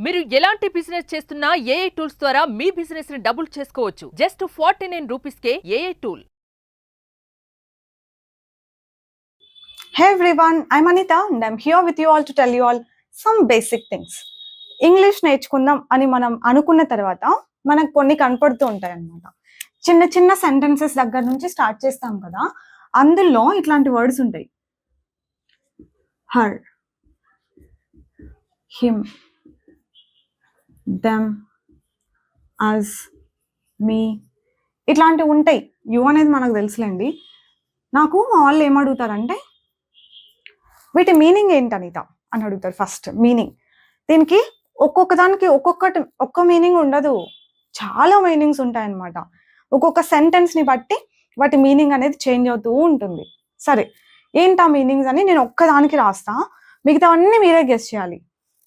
మీరు ఎలాంటి బిజినెస్ చేస్తున్నా ఏఐ టూల్స్ ద్వారా మీ బిజినెస్ ని డబుల్ చేసుకోవచ్చు. Just 49 rupees K AI tool. Hey everyone, I'm Anita and I'm here with you all to tell you all some basic things. English నేర్చుకుందాం అని మనం అనుకున్న తర్వాత మనకు కొన్ని కనపడుతూ ఉంటాయి అన్నమాట. చిన్న చిన్న సెంటెన్సెస్ దగ్గర నుంచి స్టార్ట్ చేస్తాం కదా, అందులో ఇట్లాంటి వర్డ్స్ ఉంటాయి. హర్, హిమ్, దెమ్, అస్, మీ ఇట్లాంటివి ఉంటాయి. యు అనేది మనకు తెలుసులేండి. నాకు మా వాళ్ళు ఏమడుగుతారంటే వీటి మీనింగ్ ఏంటి అనిత అని అడుగుతారు. First meaning. దీనికి ఒక్కొక్క దానికి ఒక్క మీనింగ్ ఉండదు, చాలా మీనింగ్స్ ఉంటాయి అన్నమాట. ఒక్కొక్క సెంటెన్స్ని బట్టి వాటి మీనింగ్ అనేది చేంజ్ అవుతూ ఉంటుంది. సరే, ఏంటి ఆ మీనింగ్స్ అని నేను ఒక్కదానికి రాస్తా, మిగతావన్నీ మీరే గెస్ చేయాలి.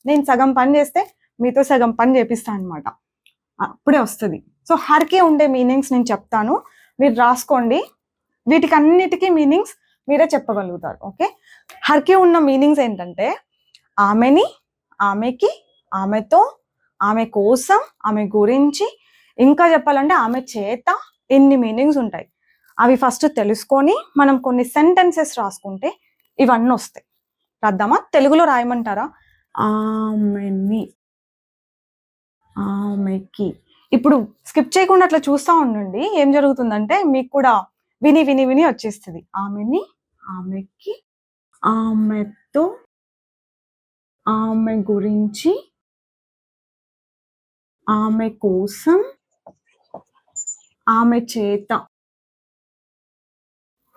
నేను సగం పని చేస్తే మీతో సగం పని చేపిస్తాను అనమాట, అప్పుడే వస్తుంది. సో హర్కి ఉండే మీనింగ్స్ నేను చెప్తాను, మీరు రాసుకోండి. వీటికి అన్నిటికీ మీనింగ్స్ మీరే చెప్పగలుగుతారు. ఓకే, హర్కి ఉన్న మీనింగ్స్ ఏంటంటే ఆమెని, ఆమెకి, ఆమెతో, ఆమె కోసం, ఆమె గురించి, ఇంకా చెప్పాలంటే ఆమె చేత, ఎన్ని మీనింగ్స్ ఉంటాయి. అవి ఫస్ట్ తెలుసుకొని మనం కొన్ని సెంటెన్సెస్ రాసుకుంటే ఇవన్నీ వస్తాయి. రాద్దామా? తెలుగులో రాయమంటారా? ఆమెని, ఆమెకి. ఇప్పుడు స్కిప్ చేయకుండా అట్లా చూస్తూ ఉండండి. ఏం జరుగుతుందంటే మీకు కూడా విని విని విని వచ్చేస్తుంది. ఆమెని, ఆమెకి, ఆమెతో, ఆమె గురించి, ఆమె కోసం, ఆమె చేత,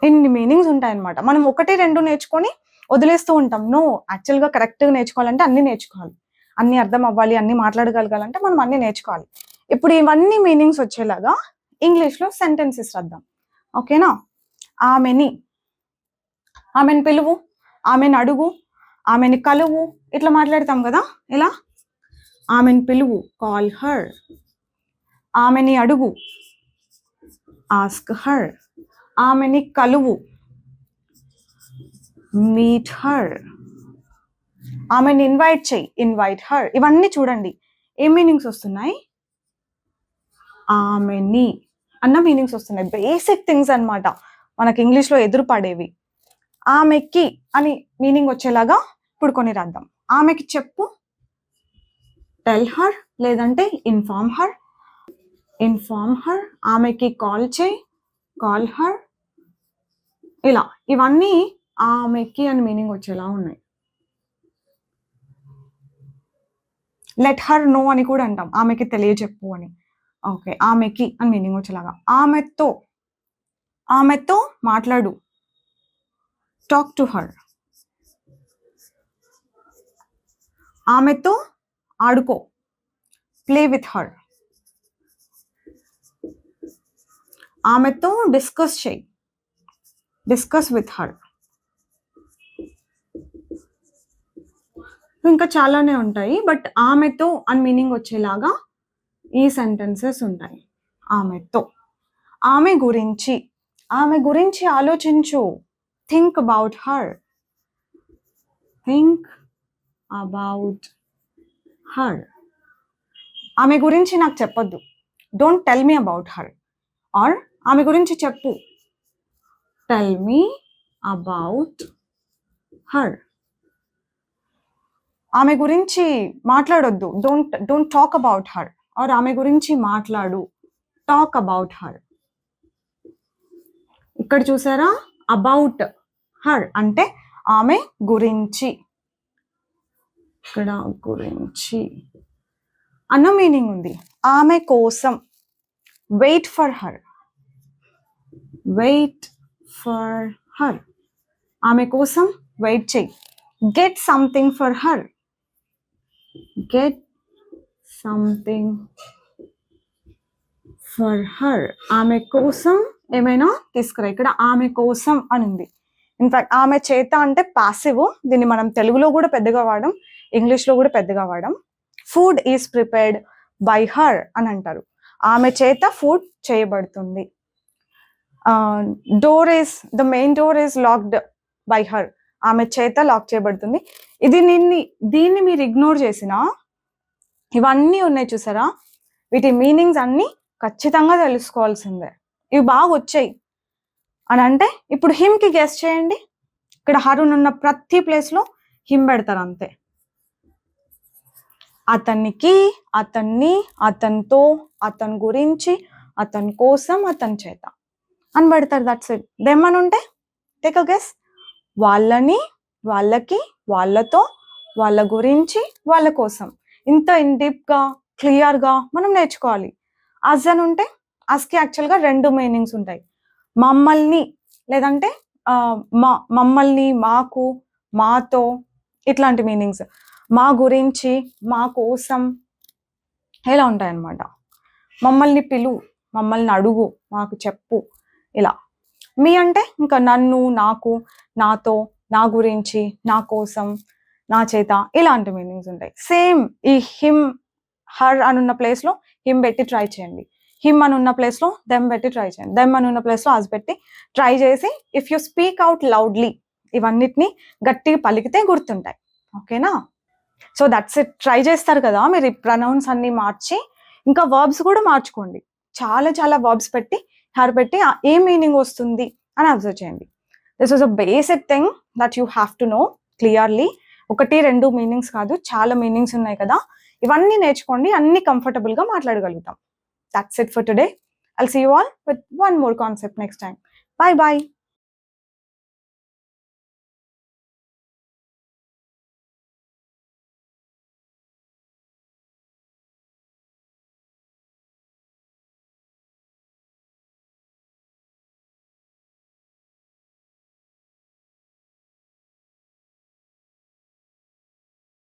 ఎన్ని మీనింగ్స్ ఉంటాయన్నమాట. మనం ఒకటి రెండు నేర్చుకొని వదిలేస్తూ ఉంటాం. నో, యాక్చువల్గా కరెక్ట్గా నేర్చుకోవాలంటే అన్ని నేర్చుకోవాలి, అన్ని అర్థం అవ్వాలి, అన్ని మాట్లాడగలగాలంటే మనం అన్ని నేర్చుకోవాలి. ఇప్పుడు ఇవన్నీ మీనింగ్స్ వచ్చేలాగా ఇంగ్లీష్లో సెంటెన్సెస్ రాద్దాం. ఓకేనా? ఆమెని, ఆమెను పిలువు, ఆమెను అడుగు, ఆమెని కలువు, ఇట్లా మాట్లాడతాం కదా. ఎలా? ఆమెను పిలువు, కాల్ హర్. ఆమెని అడుగు, ఆస్క్ హర్. ఆమెని కలువు, మీట్ హర్. ఆమెని ఇన్వైట్ చేయి, ఇన్వైట్ హర్. ఇవన్నీ చూడండి ఏం మీనింగ్స్ వస్తున్నాయి. ఆమెని అన్న మీనింగ్స్ వస్తున్నాయి. బేసిక్ థింగ్స్ అన్నమాట, మనకి ఇంగ్లీష్లో ఎదురుపడేవి. ఆమెకి అని మీనింగ్ వచ్చేలాగా ఇప్పుడు కొన్ని రాద్దాం. ఆమెకి చెప్పు, టెల్ హర్, లేదంటే ఇన్ఫార్మ్ హర్, ఇన్ఫార్మ్ హర్. ఆమెకి కాల్ చేయి, కాల్ హర్. ఇలా ఇవన్నీ ఆమెకి అని మీనింగ్ వచ్చేలా ఉన్నాయి. లెట్ హర్ నో అని కూడా అంటాం, ఆమెకి తెలియజెప్పు అని. ఓకే, ఆమెకి అని మీనింగ్ వచ్చేలాగా. ఆమెతో, ఆమెతో మాట్లాడు, టాక్ టు హర్. ఆమెతో ఆడుకో, ప్లే విత్ హర్. ఆమెతో డిస్కస్ చేయి, డిస్కస్ విత్ హర్. ఇంకా చాలానే ఉంటాయి, బట్ ఆమెతో అని మీనింగ్ వచ్చేలాగా ఈ సెంటెన్సెస్ ఉంటాయి. ఆమెతో. ఆమె గురించి, ఆమె గురించి ఆలోచించు, think about her, think about her. ఆమె గురించి నాకు చెప్పొద్దు, don't tell me about her. Or ఆమె గురించి చెప్పు, టెల్ మీ అబౌట్ హర్. ఆమె గురించి మాట్లాడొద్దు, don't talk about her. Or ఆమె గురించి మాట్లాడు, టాక్ అబౌట్ హర్. ఇక్కడ చూసారా, అబౌట్ హర్ అంటే ఆమె గురించి, ఇక్కడ గురించి అన్న మీనింగ్ ఉంది. ఆమె కోసం, wait for her, wait for her. ఆమె కోసం వెయిట్ చేయి. Get something for her, get something for her. ఆమె కోసం ఏమైనా తీసుకురా. ఇక్కడ ఆమె కోసం అని ఉంది. ఇన్ఫాక్ట్ ఆమె చేత అంటే పాసివ్, దీన్ని మనం తెలుగులో కూడా పెద్దగా వాడడం, ఇంగ్లీష్లో కూడా పెద్దగా వాడడం. Food is prepared by her అని అంటారు. ఆమె చేత ఫుడ్ చేయబడుతుంది. The main door is locked by her. ఆమె చేత లాక్ చేయబడుతుంది. దీన్ని మీరు ఇగ్నోర్ చేసినా ఇవన్నీ ఉన్నాయి చూసారా, వీటి మీనింగ్స్ అన్నీ ఖచ్చితంగా తెలుసుకోవాల్సిందే. ఇవి బాగా వచ్చాయి అని అంటే ఇప్పుడు హిమ్కి గెస్ చేయండి. ఇక్కడ హరుణ్ ఉన్న ప్రతి ప్లేస్లో హిమ్ పెడతారు అంతే. అతనికి, అతన్ని, అతనితో, అతని గురించి, అతని కోసం, అతని చేత అని పెడతారు. That's it. దెమ్ అని ఉంటే టేక్ అ గెస్. వాళ్ళని, వాళ్ళకి, వాళ్ళతో, వాళ్ళ గురించి, వాళ్ళ కోసం. ఇంత డీప్గా క్లియర్గా మనం నేర్చుకోవాలి. అజ్ అని ఉంటే అజ్కి యాక్చువల్గా 2 మీనింగ్స్ ఉంటాయి. మమ్మల్ని లేదంటే మమ్మల్ని, మాకు, మాతో, ఇట్లాంటి మీనింగ్స్. మా గురించి, మా కోసం ఇలా ఉంటాయి అన్నమాట. మమ్మల్ని పిలు, మమ్మల్ని అడుగు, మాకు చెప్పు, ఇలా. మీ అంటే ఇంకా నన్ను, నాకు, నాతో, నా గురించి, నా కోసం, నా చేత, ఇలాంటి మీనింగ్స్ ఉంటాయి. సేమ్ ఈ హిమ్, హర్ అని ఉన్న ప్లేస్లో హిమ్ పెట్టి ట్రై చేయండి. హిమ్ అని ఉన్న ప్లేస్లో దెమ్ పెట్టి ట్రై చేయండి. దెమ్ అని ఉన్న ప్లేస్లో అజ్ పెట్టి ట్రై చేసి if you speak out loudly ఇవన్నిటిని గట్టిగా పలికితే గుర్తుంటాయి. ఓకేనా? So that's it. ట్రై చేస్తారు కదా మీరు ఈ ప్రొనౌన్స్ అన్ని మార్చి. ఇంకా వర్బ్స్ కూడా మార్చుకోండి. చాలా చాలా వర్బ్స్ పెట్టి హర్ పెట్టి ఏ మీనింగ్ వస్తుంది అని అబ్జర్వ్ చేయండి. This was a basic thing that you have to know clearly. 1-2 meanings కాదు, చాలా మీనింగ్స్ ఉన్నాయి కదా. ఇవన్నీ నేర్చుకోండి, అన్ని కంఫర్టబుల్గా మాట్లాడగలుగుతాం. That's it for today. I'll see you all with one more concept next time. Bye bye.